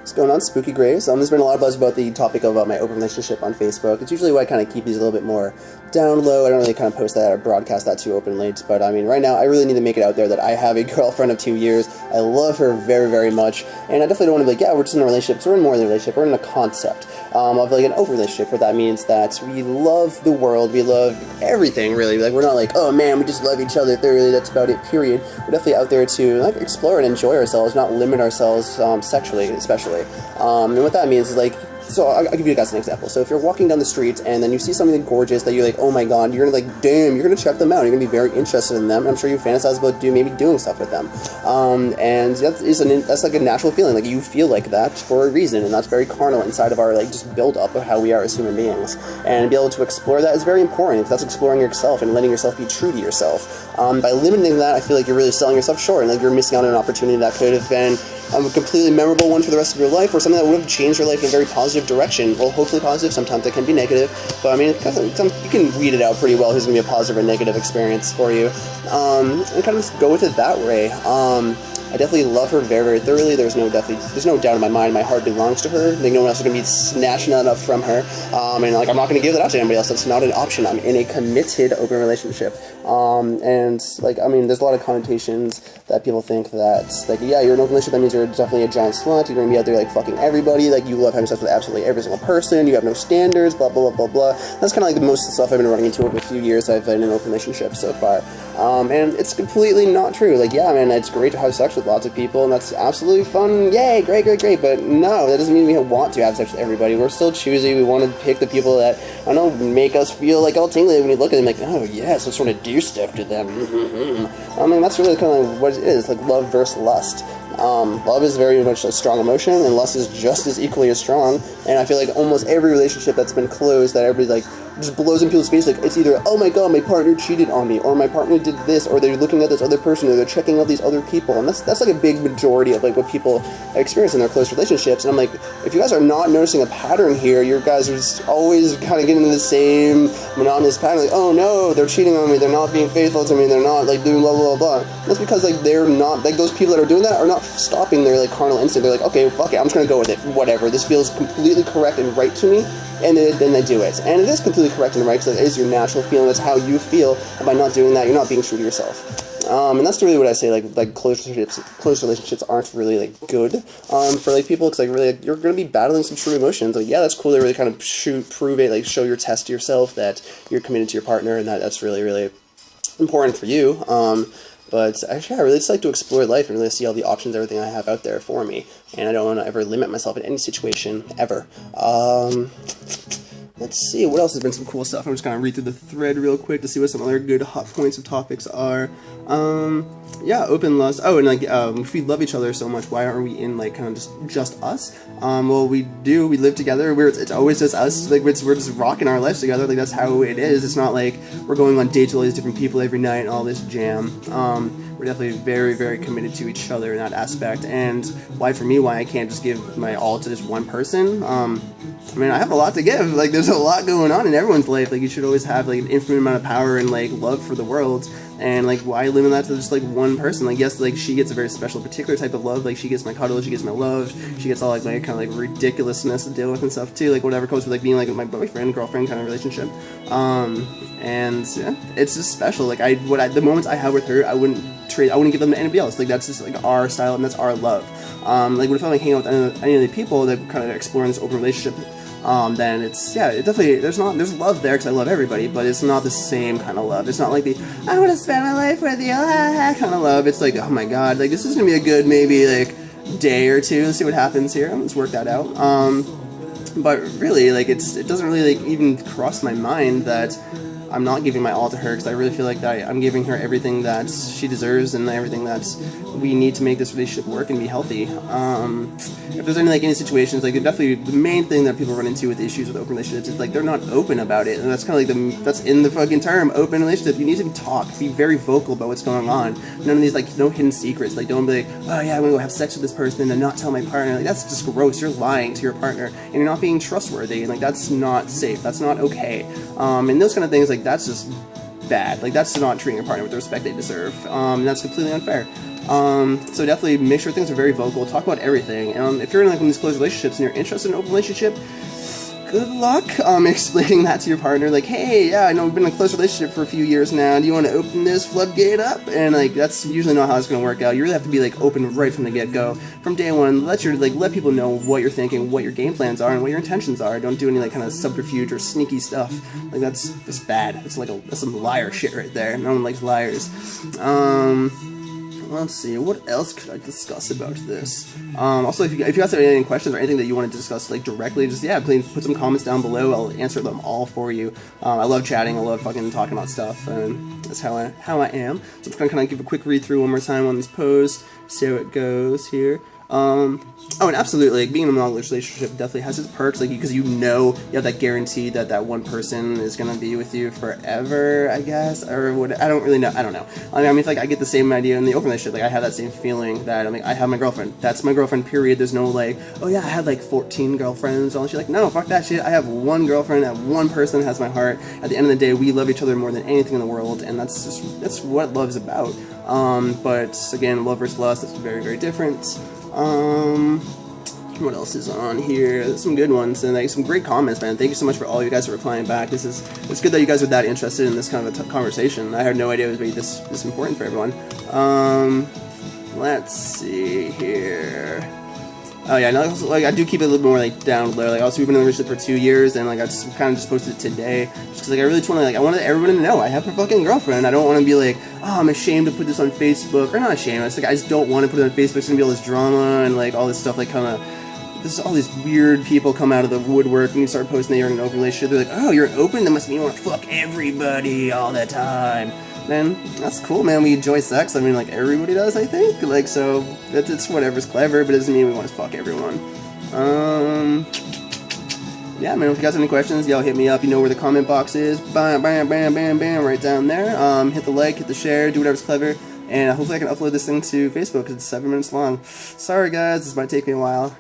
What's going on, Spooky Graves? There's been a lot of buzz about the topic of my open relationship on Facebook. It's usually why I kind of keep these a little bit more down low. I don't really kind of post that or broadcast that too openly. But I mean, right now, I really need to make it out there that I have a girlfriend of 2 years. I love her very, very much. And I definitely don't want to be like, yeah, we're just in a relationship. So we're in more than a relationship. We're in a concept of like an open relationship, where that means that we love the world. We love everything, really. Like, we're not like, oh man, we just love each other thoroughly. That's about it, period. We're definitely out there to like explore and enjoy ourselves, not limit ourselves sexually, especially. And what that means is like, so I'll give you guys an example. So if you're walking down the street and then you see something gorgeous that you're like, oh my god, you're gonna like, damn, you're gonna check them out. You're gonna be very interested in them. And I'm sure you fantasize about maybe doing stuff with them. And that's like a natural feeling. Like, you feel like that for a reason, and that's very carnal inside of our like just build up of how we are as human beings. And to be able to explore that is very important, because that's exploring yourself and letting yourself be true to yourself. By limiting that, I feel like you're really selling yourself short, and like you're missing out on an opportunity that could have been a completely memorable one for the rest of your life, or something that would have changed your life in a very positive direction. Well, hopefully positive. Sometimes it can be negative, but I mean, you can weed it out pretty well who's going to be a positive or negative experience for you, and kind of just go with it that way. I definitely love her very, very thoroughly. There's no doubt in my mind. My heart belongs to her. Like, no one else is going to be snatching that up from her. And like, I'm not going to give that out to anybody else. That's not an option. I'm in a committed open relationship. And like, I mean, there's a lot of connotations that people think that, like, yeah, you're in an open relationship, that means you're definitely a giant slut. You're going to be out there like fucking everybody. Like, you love having sex with absolutely every single person. You have no standards. Blah blah blah blah blah. That's kind of like the most stuff I've been running into over a few years I've been in an open relationship so far. And it's completely not true. Like, yeah, man, it's great to have sex with lots of people, and that's absolutely fun. Yay, great, great, great. But no, that doesn't mean we want to have sex with everybody. We're still choosy. We want to pick the people that, I don't know, make us feel like all tingly when we look at them, like, oh yes, let's sort of do stuff to them. I mean, that's really kind of what it is, like love versus lust. Love is very much a strong emotion, and lust is just as equally as strong. And I feel like almost every relationship that's been closed, that everybody like just blows in people's face, like, it's either, oh my god, my partner cheated on me, or my partner did this, or they're looking at this other person, or they're checking out these other people. And that's like a big majority of like what people experience in their close relationships. And I'm like, if you guys are not noticing a pattern here, you guys are just always kind of getting into the same monotonous pattern, like, oh no, they're cheating on me, they're not being faithful to me, they're not like doing blah blah blah. That's because like they're not, like, those people that are doing that are not stopping their like carnal instinct. They're like, okay, fuck it, I'm just gonna go with it, whatever, this feels completely correct and right to me. And then they do it. And it is completely correct and right, because it is your natural feeling. That's how you feel. And by not doing that, you're not being true to yourself. And that's really what I say, like close relationships aren't really like good for like people, because like really like, you're going to be battling some true emotions. Like, yeah, that's cool to really kind of prove it, like show your test to yourself that you're committed to your partner, and that's really, really important for you. But actually, I really just like to explore life and really see all the options, everything I have out there for me. And I don't want to ever limit myself in any situation, ever. Let's see, what else has been some cool stuff? I'm just going to read through the thread real quick to see what some other good hot points of topics are. Yeah, open lust. Oh, and like, if we love each other so much, why aren't we in like kind of just us? Well, we do. We live together. It's always just us. Like, we're just rocking our lives together. Like, that's how it is. It's not like we're going on dates with all these different people every night and all this jam. We're definitely very, very committed to each other in that aspect. And why I can't just give my all to just one person? I mean, I have a lot to give. Like, there's a lot going on in everyone's life. Like, you should always have like an infinite amount of power and like love for the world. And like, why limit that to just like one person? Like, yes, like she gets a very special, particular type of love. Like, she gets my cuddles, she gets my love, she gets all like my kind of like ridiculousness to deal with and stuff too. Like, whatever comes with like being like my boyfriend, girlfriend kind of relationship. And yeah, it's just special. Like, the moments I have with her, I wouldn't give them to anybody else. Like, that's just like our style, and that's our love. Like, what if I'm like hanging out with any of the people that kind of exploring this open relationship? Then it's, yeah, it definitely, there's love there, because I love everybody, but it's not the same kind of love. It's not like the, I want to spend my life with you, kind of love. It's like, oh my god, like, this is going to be a good, maybe, like, day or two, let's see what happens here, let's work that out. But really, like, it doesn't really, like, even cross my mind that I'm not giving my all to her, because I really feel like that I'm giving her everything that she deserves and everything that we need to make this relationship work and be healthy. If there's any situations, like, definitely the main thing that people run into with issues with open relationships is like they're not open about it, and that's kind of like that's in the fucking term, open relationship. You need to talk, be very vocal about what's going on. None of these, like, no hidden secrets. Like, don't be like, oh yeah, I'm gonna go have sex with this person and not tell my partner. Like, that's just gross. You're lying to your partner and you're not being trustworthy, and like, that's not safe. That's not okay. And those kind of things, like, that's just bad. Like, that's not treating your partner with the respect they deserve. And that's completely unfair. So definitely make sure things are very vocal. Talk about everything. If you're in like one of these close relationships and you're interested in an open relationship, good luck explaining that to your partner. Like, hey, yeah, I know we've been in a close relationship for a few years now. Do you want to open this floodgate up? And like, that's usually not how it's going to work out. You really have to be like open right from the get-go, from day one. Let people know what you're thinking, what your game plans are, and what your intentions are. Don't do any like kind of subterfuge or sneaky stuff. Like that's bad. It's like that's some liar shit right there. No one likes liars. Let's see, what else could I discuss about this? Also, if you guys have any questions or anything that you want to discuss like directly, just please put some comments down below. I'll answer them all for you. I love chatting. I love fucking talking about stuff, and that's how I am. So I'm just gonna kind of give a quick read through one more time on these posts, see how it goes here. Oh, and absolutely, like, being in a monogamous relationship definitely has its perks, like, because you have that guarantee that that one person is gonna be with you forever, I guess, or what, I don't really know, I don't know. I mean, like, I get the same idea in the open relationship, like, I have that same feeling that, I mean, I have my girlfriend, that's my girlfriend, period. There's no, like, oh yeah, I had, like, 14 girlfriends, all that shit. Like, no, fuck that shit, I have one girlfriend, that one person has my heart. At the end of the day, we love each other more than anything in the world, and that's what love's about. But, again, love versus lust, that's very, very different. What else is on here? There's some good ones and like some great comments, man. Thank you so much for all you guys are replying back. It's good that you guys are that interested in this kind of a conversation. I had no idea it would be this important for everyone. Let's see here. Oh yeah, no, like I do keep it a little more like down low. Like also we've been in a relationship for 2 years, and like I just kind of just posted it today, just because like I really just want to I wanted everyone to know I have a fucking girlfriend. I don't want to be like, oh, I'm ashamed to put this on Facebook, or not ashamed. It's like I just don't want to put it on Facebook. It's gonna be all this drama and like all this stuff. Like kind of, there's all these weird people come out of the woodwork and you start posting that you're in an open relationship. They're like, oh, you're open? That must mean you want to fuck everybody all the time. Man, that's cool, man. We enjoy sex. I mean, like, everybody does, I think. Like, so, it's whatever's clever, but it doesn't mean we want to fuck everyone. Yeah, man, if you guys have any questions, y'all hit me up. You know where the comment box is. Bam, bam, bam, bam, bam, right down there. Hit the like, hit the share, do whatever's clever. And hopefully I can upload this thing to Facebook, because it's 7 minutes long. Sorry, guys, this might take me a while.